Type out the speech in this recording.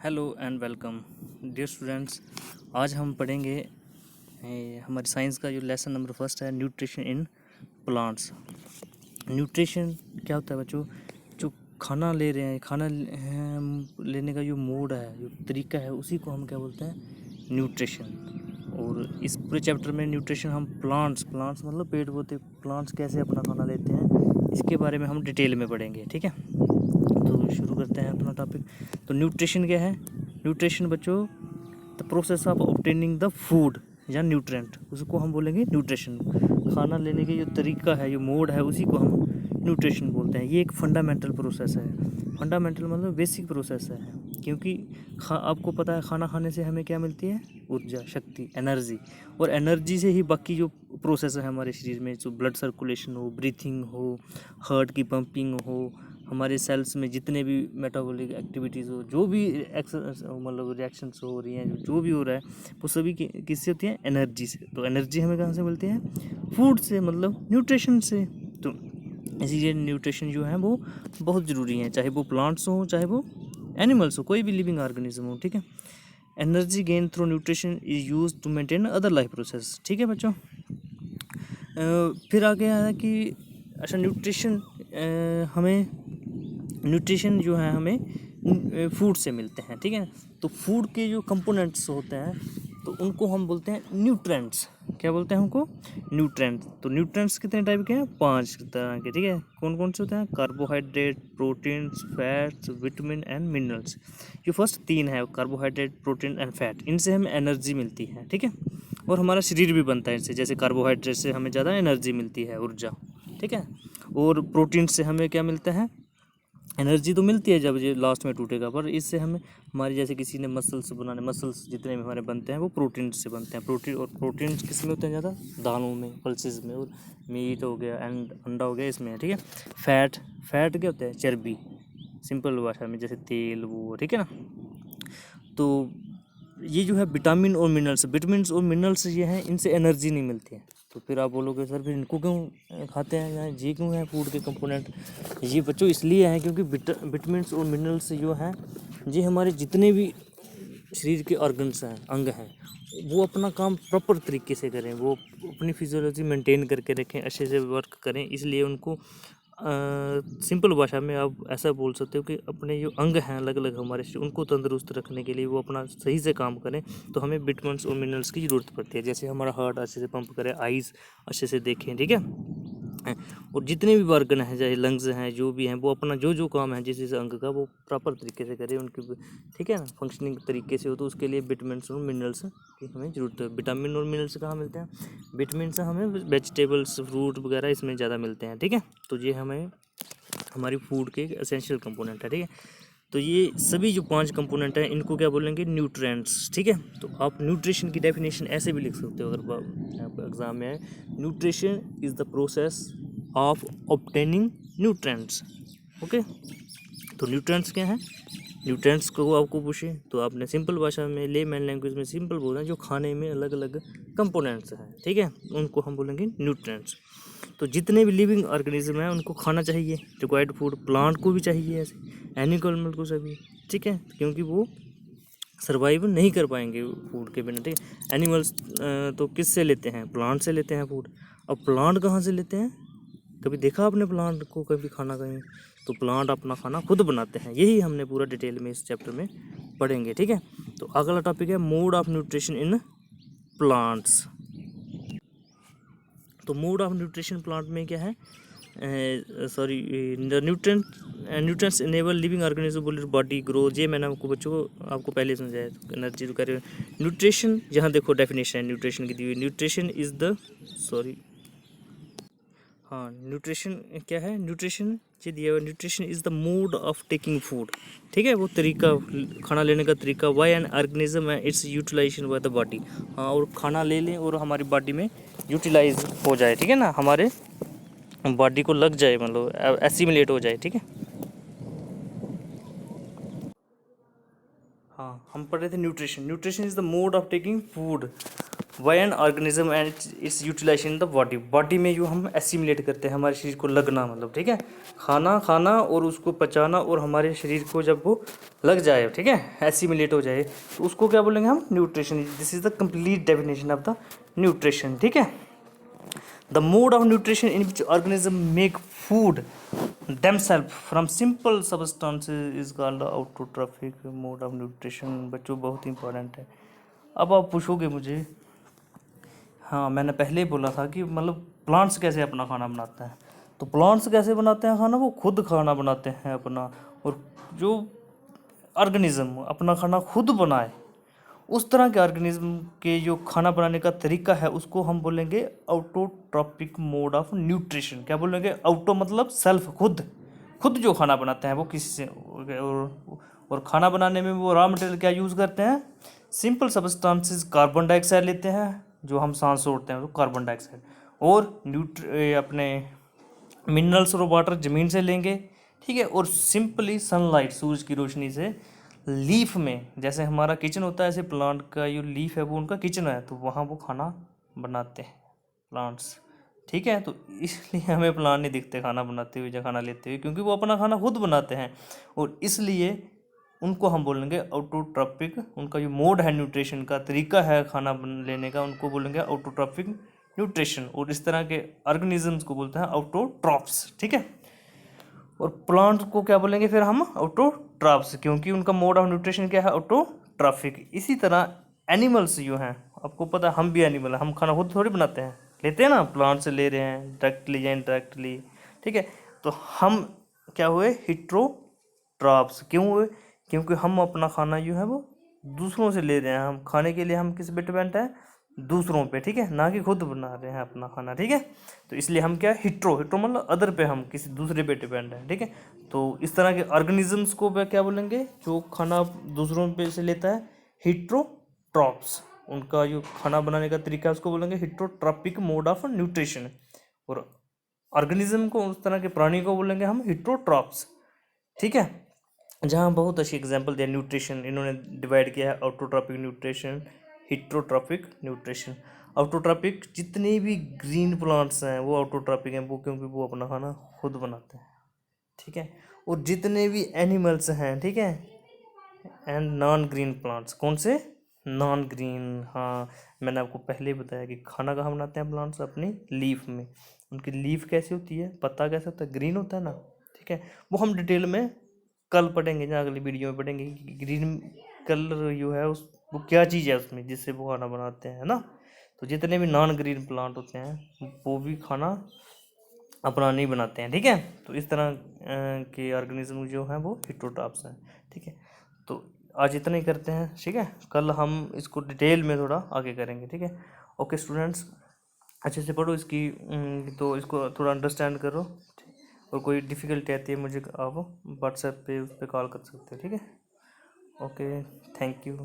Hello and welcome dear students. आज हम पढ़ेंगे हमारी साइंस का जो लेसन नंबर फर्स्ट है, न्यूट्रिशन इन प्लांट्स। न्यूट्रिशन क्या होता है बच्चों? जो खाना ले रहे हैं, लेने का जो मोड है, जो तरीका है, उसी को हम क्या बोलते हैं? न्यूट्रिशन। और इस पूरे चैप्टर में न्यूट्रिशन हम प्लांट्स मतलब पेड़ पौधे, प्लांट्स कैसे अपना खाना लेते हैं, इसके बारे में हम डिटेल में पढ़ेंगे। ठीक है, तो शुरू करते हैं अपना टॉपिक। तो न्यूट्रिशन क्या है? न्यूट्रिशन बच्चों the process of obtaining the food या न्यूट्रेंट, उसको हम बोलेंगे न्यूट्रिशन। खाना लेने के जो तरीका है, जो मोड है, उसी को हम न्यूट्रिशन बोलते हैं। ये एक फंडामेंटल प्रोसेस है। फंडामेंटल मतलब बेसिक प्रोसेस है, क्योंकि आपको पता है खाना खाने से हमें क्या मिलती है? ऊर्जा, शक्ति, एनर्जी। और एनर्जी से ही बाकी जो प्रोसेस है हमारे शरीर में, जो ब्लड सर्कुलेशन हो, ब्रीथिंग हो, हार्ट की पंपिंग हो, हमारे सेल्स में जितने भी मेटाबॉलिक एक्टिविटीज़ हो, जो भी मतलब रिएक्शंस हो रही हैं, जो भी हो रहा है, वो सभी किससे होती है? एनर्जी से। तो एनर्जी हमें कहाँ से मिलती है? फूड से, मतलब न्यूट्रिशन से। तो इसीलिए न्यूट्रिशन जो है वो बहुत ज़रूरी है, चाहे वो प्लांट्स हो, चाहे वो एनिमल्स हो, कोई भी लिविंग ऑर्गेनिज्म हो। ठीक है, energy gain through nutrition is use to maintain other life process. ठीक है बच्चों। फिर आगे आया कि अच्छा, न्यूट्रिशन जो है हमें फूड से मिलते हैं। ठीक है, तो फूड के जो कंपोनेंट्स होते हैं, तो उनको हम बोलते हैं न्यूट्रेंट्स। क्या बोलते हैं उनको? न्यूट्रेंट्स। तो न्यूट्रेंट्स कितने टाइप के हैं? 5 तरह के। ठीक है, कौन कौन से होते हैं? Carbohydrate, proteins, fats, vitamin and minerals. जो फर्स्ट 3 है, कार्बोहाइड्रेट, प्रोटीन एंड फैट, इनसे हमें एनर्जी मिलती है। ठीक है, और हमारा शरीर भी बनता है इनसे। जैसे कार्बोहाइड्रेट से हमें ज़्यादा एनर्जी मिलती है, ऊर्जा। ठीक है, और प्रोटीन से हमें क्या मिलता है? एनर्जी तो मिलती है जब ये लास्ट में टूटेगा, पर इससे हमें हमारी, जैसे किसी ने मसल्स जितने भी हमारे बनते हैं वो प्रोटीन से बनते हैं। प्रोटीन किस में होते हैं ज़्यादा? दालों में, पल्सेस में, और मीट हो गया एंड अंडा हो गया, इसमें है। ठीक है, फैट क्या होता है? चर्बी, सिंपल भाषा में, जैसे तेल, वो। ठीक है ना। तो ये जो है विटामिन और मिनरल्स ये हैं, इनसे एनर्जी नहीं मिलती है। तो फिर आप बोलोगे सर फिर इनको क्यों खाते हैं, या ये क्यों है फूड के कंपोनेंट? ये बच्चों इसलिए है क्योंकि विटामिन और मिनरल्स जो हैं, ये हमारे जितने भी शरीर के ऑर्गन्स हैं, अंग हैं, वो अपना काम प्रॉपर तरीके से करें, वो अपनी फिजियोलॉजी मेंटेन करके रखें, अच्छे से वर्क करें। इसलिए उनको सिंपल भाषा में आप ऐसा बोल सकते हो कि अपने जो अंग हैं अलग अलग हमारे शरीर, उनको तंदुरुस्त रखने के लिए वो अपना सही से काम करें, तो हमें विटामिन्स और मिनरल्स की ज़रूरत पड़ती है। जैसे हमारा हार्ट अच्छे से पंप करे, आइज़ अच्छे से देखें। ठीक है, और जितने भी ऑर्गन हैं, चाहे लंग्स हैं, जो भी हैं, वो अपना जो जो काम है जिस अंग का, वो प्रॉपर तरीके से करें उनकी। ठीक है ना, फंक्शनिंग तरीके से हो, तो उसके लिए विटामिन्स और मिनरल्स की हमें ज़रूरत है। विटामिन और मिनरल्स कहाँ मिलते हैं? विटामिन से हमें वेजिटेबल्स, फ्रूट वगैरह इसमें ज़्यादा मिलते हैं। ठीक है, तो ये हमें हमारी फूड के एसेंशियल कंपोनेंट है। ठीक है, तो ये सभी जो 5 कंपोनेंट हैं, इनको क्या बोलेंगे? न्यूट्रिएंट्स। ठीक है, तो आप न्यूट्रिशन की डेफिनेशन ऐसे भी लिख सकते हो, अगर आपको एग्जाम में है, nutrition is the process of obtaining nutrients. Okay, तो न्यूट्रिएंट्स क्या है? न्यूट्रिएंट्स को आपको पूछे तो आपने सिंपल भाषा में, लेमैन लैंग्वेज में सिंपल बोलना है, जो खाने में अलग अलग कंपोनेंट्स हैं। ठीक है, उनको हम बोलेंगे न्यूट्रिएंट्स। तो जितने भी लिविंग ऑर्गेनिज्म हैं उनको खाना चाहिए, रिक्वायर्ड फूड। प्लांट को भी चाहिए, ऐसे एनिमल को सभी। ठीक है, क्योंकि वो सर्वाइव नहीं कर पाएंगे फूड के बिना। ठीक है, एनिमल्स तो किससे लेते हैं? प्लांट से लेते हैं फूड। अब प्लांट कहाँ से लेते हैं? कभी देखा आपने प्लांट को कभी खाना कहीं? तो प्लांट अपना खाना खुद बनाते हैं। यही हमने पूरा डिटेल में इस चैप्टर में पढ़ेंगे। ठीक है, तो अगला टॉपिक है mode of nutrition in plants. तो मोड ऑफ न्यूट्रिशन प्लांट में क्या है? Nutrients enable living organism body grow. ये मैंने आपको बच्चों को आपको पहले समझाया। एनर्जी तो कह रहे हो। न्यूट्रिशन, यहाँ देखो डेफिनेशन है न्यूट्रिशन की दी हुई। न्यूट्रिशन इज द हाँ, न्यूट्रिशन क्या है? न्यूट्रिशन ये दिया हुआ, nutrition is the mode of taking food. ठीक है, वो तरीका, खाना लेने का तरीका। वाई एन ऑर्गेनिज्म है its utilization by the body. हाँ, और खाना ले लें और हमारी बॉडी में यूटिलाइज हो जाए। ठीक है ना, हमारे बॉडी को लग जाए, मतलब एसिमिलेट हो जाए। ठीक है, हाँ, हम पढ़ रहे थे nutrition. Nutrition is the mode of taking food by an organism and its utilization in the body, body में जो हम एसिमुलेट करते हैं, हमारे शरीर को लगना, मतलब ठीक है, खाना खाना और उसको पचाना और हमारे शरीर को जब वो लग जाए, ठीक है, एसिमुलेट हो जाए, तो उसको क्या बोलेंगे हम? Nutrition. This is the complete definition of the nutrition, ठीक है। The mode of nutrition in which organism make food themselves from simple substances is called the autotrophic mode of nutrition। बच्चों बहुत इंपॉर्टेंट है। अब आप पूछोगे मुझे, हाँ मैंने पहले ही बोला था कि मतलब प्लांट्स कैसे अपना खाना बनाते हैं, तो प्लांट्स कैसे बनाते हैं खाना? वो खुद खाना बनाते हैं अपना, और जो ऑर्गेनिज्म अपना खाना खुद बनाए, उस तरह के ऑर्गेनिज्म के जो खाना बनाने का तरीका है उसको हम बोलेंगे ऑटोट्रॉपिक मोड ऑफ न्यूट्रिशन। क्या बोलेंगे? ऑटो मतलब सेल्फ, खुद, खुद जो खाना बनाते हैं वो किसी से, और खाना बनाने में वो रॉ मटेरियल क्या यूज़ करते हैं? सिंपल सब्सटेंसेस, कार्बन डाइऑक्साइड लेते हैं, जो हम सांस छोड़ते हैं वो कार्बन डाइऑक्साइड, और अपने मिनरल्स और वाटर ज़मीन से लेंगे, ठीक है, और सिंपली सनलाइट, सूरज की रोशनी से लीफ में, जैसे हमारा किचन होता है ऐसे प्लांट का जो लीफ है वो उनका किचन है, तो वहाँ वो खाना बनाते हैं प्लांट्स, ठीक है। तो इसलिए हमें प्लांट नहीं दिखते खाना बनाते हुए या खाना लेते हुए, क्योंकि वो अपना खाना खुद बनाते हैं, और इसलिए उनको हम बोलेंगे ऑटोट्रॉपिक। उनका जो मोड है न्यूट्रिशन का, तरीका है खाना लेने का, उनको बोलेंगे ऑटोट्रॉपिक न्यूट्रिशन। और इस तरह के ऑर्गेनिजम्स को बोलते हैं ऑटोट्रॉप्स, ठीक है। और प्लांट को क्या बोलेंगे फिर हम? ऑटोट्रॉप्स, क्योंकि उनका मोड ऑफ न्यूट्रिशन क्या है? ऑटोट्रॉफिक। इसी तरह एनिमल्स जो हैं, आपको पता है हम भी एनिमल हैं, हम खाना खुद थोड़ी बनाते हैं, लेते हैं ना, प्लांट से ले रहे हैं डायरेक्टली या इनडायरेक्टली, ठीक है। तो हम क्या हुए? हिट्रोट्रॉप्स। क्यों हुए? क्योंकि हम अपना खाना जो है वो दूसरों से ले रहे हैं, हम खाने के लिए हम किस पे डिपेंड है? दूसरों पे, ठीक है, ना कि खुद बना रहे हैं अपना खाना, ठीक है। तो इसलिए हम क्या? हिट्रो मतलब अदर पे, हम किसी दूसरे पे डिपेंड है, ठीक है। तो इस तरह के ऑर्गेनिजम्स को क्या बोलेंगे? जो खाना दूसरों पे से लेता है, हिट्रोट्रॉप्स। उनका जो खाना बनाने का तरीका है उसको बोलेंगे हिट्रोट्रॉपिक मोड ऑफ न्यूट्रिशन। और ऑर्गेनिज्म को, उस तरह के प्राणी को बोलेंगे हम हिट्रोट्रॉप्स, ठीक है। जहाँ बहुत अच्छी एग्जांपल दिया, न्यूट्रिशन इन्होंने डिवाइड किया है, autotrophic nutrition, heterotrophic nutrition. Autotrophic जितने भी ग्रीन प्लांट्स हैं वो ऑटोट्रॉपिक हैं, वो क्योंकि वो अपना खाना खुद बनाते हैं, ठीक है। और जितने भी एनिमल्स हैं, ठीक है, एंड नॉन ग्रीन प्लांट्स, कौन से? Non green. हाँ मैंने आपको पहले ही बताया कि खाना कहाँ बनाते हैं प्लांट्स? अपनी लीफ में। उनकी लीफ कैसी होती है, पत्ता कैसा होता है? ग्रीन होता है ना, ठीक है। वो हम डिटेल में कल पढ़ेंगे या अगली वीडियो में पढ़ेंगे कि ग्रीन कलर जो है उस वो क्या चीज़ है उसमें जिससे वो खाना बनाते हैं, ना। तो जितने भी नॉन ग्रीन प्लांट होते हैं वो भी खाना अपना नहीं बनाते हैं, ठीक है। तो इस तरह के ऑर्गेनिज्म जो हैं वो हिट्रोट्रॉप्स हैं, ठीक है। तो आज इतना ही करते हैं, ठीक है। कल हम इसको डिटेल में थोड़ा आगे करेंगे, ठीक है। ओके स्टूडेंट्स, अच्छे से पढ़ो इसकी, तो इसको थोड़ा अंडरस्टैंड करो, और कोई डिफ़िकल्टी आती है मुझे आप व्हाट्सएप पे उस पर कॉल कर सकते हो, ठीक है। Okay, thank you.